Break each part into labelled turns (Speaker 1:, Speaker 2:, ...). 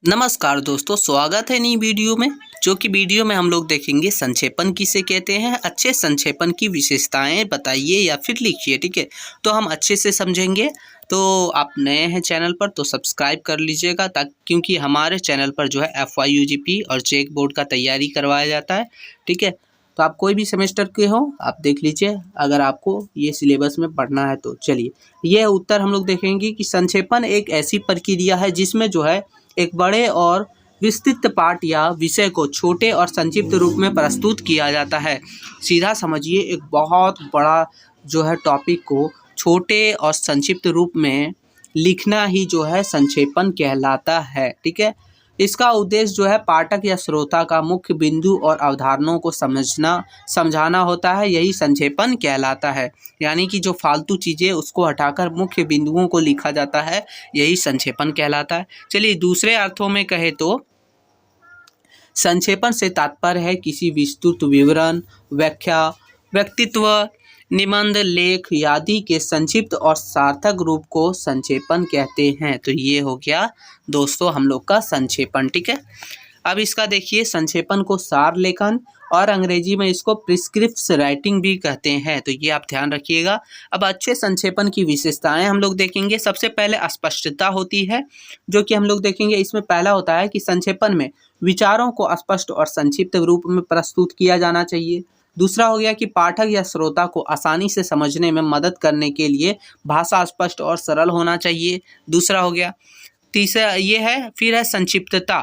Speaker 1: नमस्कार दोस्तों, स्वागत है नई वीडियो में। जो कि वीडियो में हम लोग देखेंगे संक्षेपण किसे कहते हैं, अच्छे संक्षेपण की विशेषताएं बताइए या फिर लिखिए। ठीक है, तो हम अच्छे से समझेंगे। तो आप नए हैं चैनल पर तो सब्सक्राइब कर लीजिएगा, ताकि क्योंकि हमारे चैनल पर जो है FYUGP और चेक बोर्ड का तैयारी करवाया जाता है। ठीक है, तो आप कोई भी सेमेस्टर के हो आप देख लीजिए, अगर आपको ये सिलेबस में पढ़ना है तो। चलिए, ये उत्तर हम लोग देखेंगे कि संक्षेपण एक ऐसी प्रक्रिया है जिसमें जो है एक बड़े और विस्तृत पाठ या विषय को छोटे और संक्षिप्त रूप में प्रस्तुत किया जाता है। सीधा समझिए, एक बहुत बड़ा जो है टॉपिक को छोटे और संक्षिप्त रूप में लिखना ही जो है संक्षेपण कहलाता है। ठीक है, इसका उद्देश्य जो है पाठक या श्रोता का मुख्य बिंदु और अवधारणाओं को समझाना होता है, यही संक्षेपण कहलाता है। यानी कि जो फालतू चीज़ें उसको हटाकर मुख्य बिंदुओं को लिखा जाता है, यही संक्षेपण कहलाता है। चलिए, दूसरे अर्थों में कहे तो संक्षेपण से तात्पर्य है किसी विस्तृत विवरण, व्याख्या, व्यक्तित्व, निबंध, लेख आदि के संक्षिप्त और सार्थक रूप को संक्षेपण कहते हैं। तो ये हो गया दोस्तों हम लोग का संक्षेपण। ठीक है, अब इसका देखिए, संक्षेपण को सार लेखन और अंग्रेजी में इसको प्रिस्क्रिप्ट राइटिंग भी कहते हैं। तो ये आप ध्यान रखिएगा। अब अच्छे संक्षेपण की विशेषताएं हम लोग देखेंगे। सबसे पहले स्पष्टता होती है, जो कि हम लोग देखेंगे। इसमें पहला होता है कि संक्षेपण में विचारों को स्पष्ट और संक्षिप्त रूप में प्रस्तुत किया जाना चाहिए। दूसरा हो गया कि पाठक या श्रोता को आसानी से समझने में मदद करने के लिए भाषा स्पष्ट और सरल होना चाहिए। दूसरा हो गया। तीसरा ये है, फिर है संक्षिप्तता।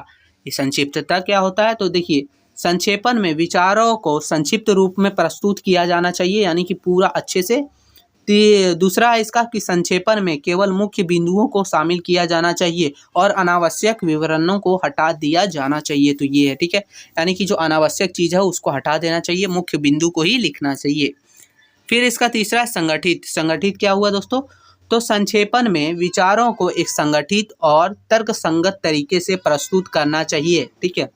Speaker 1: ये संक्षिप्तता क्या होता है, तो देखिए, संक्षेपण में विचारों को संक्षिप्त रूप में प्रस्तुत किया जाना चाहिए, यानी कि पूरा अच्छे से। दूसरा है इसका कि संक्षेपण में केवल मुख्य बिंदुओं को शामिल किया जाना चाहिए और अनावश्यक विवरणों को हटा दिया जाना चाहिए। तो ये है, ठीक है, यानी कि जो अनावश्यक चीज़ है उसको हटा देना चाहिए, मुख्य बिंदु को ही लिखना चाहिए। फिर इसका तीसरा संगठित। संगठित क्या हुआ दोस्तों, तो संक्षेपण में विचारों को एक संगठित और तर्कसंगत तरीके से प्रस्तुत करना चाहिए। ठीक है,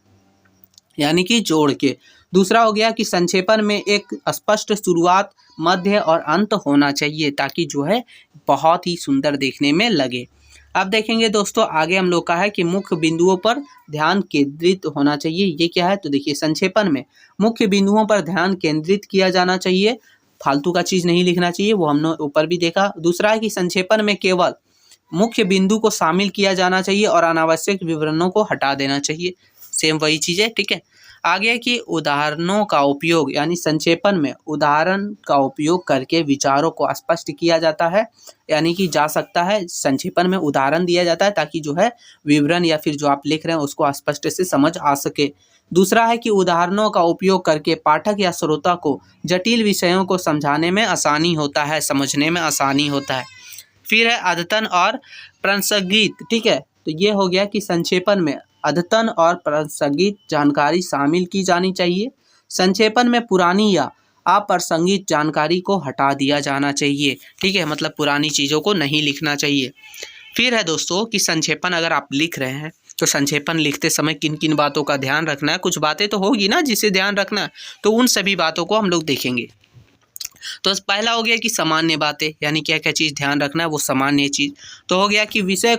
Speaker 1: यानी कि जोड़ के। दूसरा हो गया कि संक्षेपण में एक स्पष्ट शुरुआत, मध्य और अंत होना चाहिए, ताकि जो है बहुत ही सुंदर देखने में लगे। अब देखेंगे दोस्तों, आगे हम लोग का है कि मुख्य बिंदुओं पर ध्यान केंद्रित होना चाहिए। ये क्या है, तो देखिए, संक्षेपण में मुख्य बिंदुओं पर ध्यान केंद्रित किया जाना चाहिए, फालतू का चीज़ नहीं लिखना चाहिए, वो हमने ऊपर भी देखा। दूसरा है कि संक्षेपण में केवल मुख्य बिंदु को शामिल किया जाना चाहिए और अनावश्यक विवरणों को हटा देना चाहिए। सेम वही चीज़ है। ठीक है, आगे की उदाहरणों का उपयोग, यानी संक्षेपण में उदाहरण का उपयोग करके विचारों को स्पष्ट किया जाता है, यानी कि जा सकता है संक्षेपण में उदाहरण दिया जाता है, ताकि जो है विवरण या फिर जो आप लिख रहे हैं उसको स्पष्ट से समझ आ सके। दूसरा है कि उदाहरणों का उपयोग करके पाठक या श्रोता को जटिल विषयों को समझाने में आसानी होता है, समझने में आसानी होता है। फिर है अद्यतन और प्रासंगिक। ठीक है, तो ये हो गया कि संक्षेपण में अद्यतन और प्रासंगिक जानकारी शामिल की जानी चाहिए। संक्षेपण में पुरानी या अप्रासंगिक जानकारी को हटा दिया जाना चाहिए। ठीक है, मतलब पुरानी चीज़ों को नहीं लिखना चाहिए। फिर है दोस्तों कि संक्षेपण अगर आप लिख रहे हैं तो संक्षेपण लिखते समय किन किन बातों का ध्यान रखना है। कुछ बातें तो होगी ना जिसे ध्यान रखना है, तो उन सभी बातों को हम लोग देखेंगे। तो पहला हो गया कि सामान्य बातें, यानी क्या क्या चीज़ ध्यान रखना है, वो सामान्य चीज़। तो हो गया कि विषय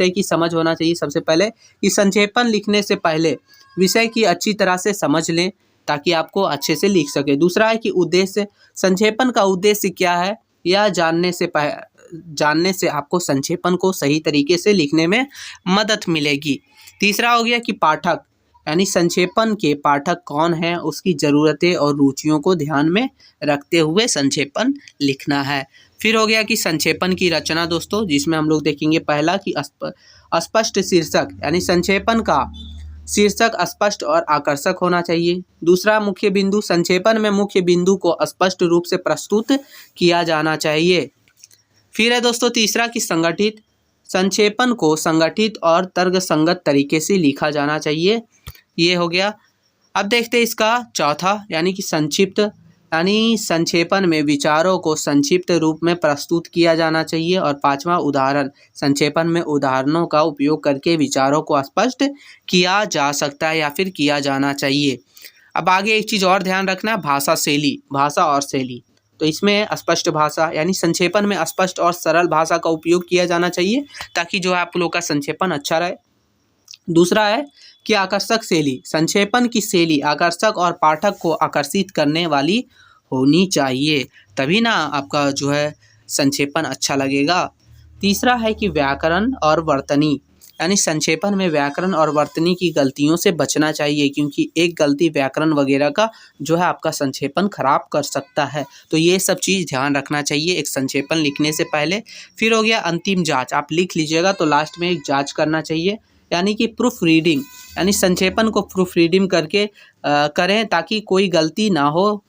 Speaker 1: की समझ होना चाहिए। सबसे पहले कि संक्षेपण लिखने से पहले विषय की अच्छी तरह से समझ लें, ताकि आपको अच्छे से लिख सके। दूसरा है कि उद्देश्य, संक्षेपण का उद्देश्य क्या है, यह जानने से आपको संक्षेपण को सही तरीके से लिखने में मदद मिलेगी। तीसरा हो गया कि पाठक, यानी संक्षेपण के पाठक कौन है, उसकी ज़रूरतें और रुचियों को ध्यान में रखते हुए संक्षेपण लिखना है। फिर हो गया कि संक्षेपण की रचना दोस्तों, जिसमें हम लोग देखेंगे पहला कि स्पष्ट शीर्षक, यानी संक्षेपण का शीर्षक स्पष्ट और आकर्षक होना चाहिए। दूसरा, मुख्य बिंदु, संक्षेपण में मुख्य बिंदु को स्पष्ट रूप से प्रस्तुत किया जाना चाहिए। फिर है दोस्तों तीसरा कि संगठित, संक्षेपण को संगठित और तर्कसंगत तरीके से लिखा जाना चाहिए। ये हो गया। अब देखते हैं इसका चौथा, यानी कि संक्षिप्त, यानी संक्षेपण में विचारों को संक्षिप्त रूप में प्रस्तुत किया जाना चाहिए। और पांचवा, उदाहरण, संक्षेपण में उदाहरणों का उपयोग करके विचारों को स्पष्ट किया जा सकता है या फिर किया जाना चाहिए। अब आगे एक चीज़ और ध्यान रखना है, भाषा और शैली। तो इसमें स्पष्ट भाषा, यानी संक्षेपण में स्पष्ट और सरल भाषा का उपयोग किया जाना चाहिए, ताकि जो है आप लोग का संक्षेपण अच्छा रहे। दूसरा है कि आकर्षक शैली, संक्षेपण की शैली आकर्षक और पाठक को आकर्षित करने वाली होनी चाहिए, तभी ना आपका जो है संक्षेपण अच्छा लगेगा। तीसरा है कि व्याकरण और वर्तनी, यानी संक्षेपण में व्याकरण और वर्तनी की गलतियों से बचना चाहिए, क्योंकि एक गलती व्याकरण वगैरह का जो है आपका संक्षेपण खराब कर सकता है। तो ये सब चीज़ ध्यान रखना चाहिए एक संक्षेपण लिखने से पहले। फिर हो गया अंतिम जांच, आप लिख लीजिएगा तो लास्ट में एक जांच करना चाहिए, यानी कि प्रूफ रीडिंग, यानी संक्षेपण को प्रूफ रीडिंग करके करें ताकि कोई गलती ना हो,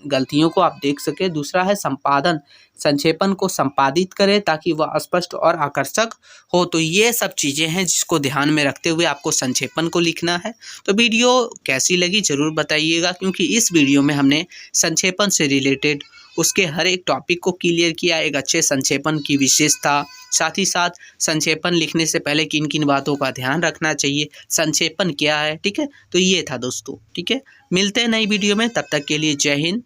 Speaker 1: गलतियों को आप देख सकें। दूसरा है संपादन, संक्षेपण को संपादित करें ताकि वह स्पष्ट और आकर्षक हो। तो ये सब चीज़ें हैं जिसको ध्यान में रखते हुए आपको संक्षेपण को लिखना है। तो वीडियो कैसी लगी ज़रूर बताइएगा, क्योंकि इस वीडियो में हमने संक्षेपण से रिलेटेड उसके हर एक टॉपिक को क्लियर किया, एक अच्छे संक्षेपण की विशेषता, साथ ही साथ संक्षेपण लिखने से पहले किन किन बातों का ध्यान रखना चाहिए, संक्षेपण क्या है। ठीक है, तो ये था दोस्तों। ठीक है, मिलते हैं नई वीडियो में, तब तक के लिए जय हिंद,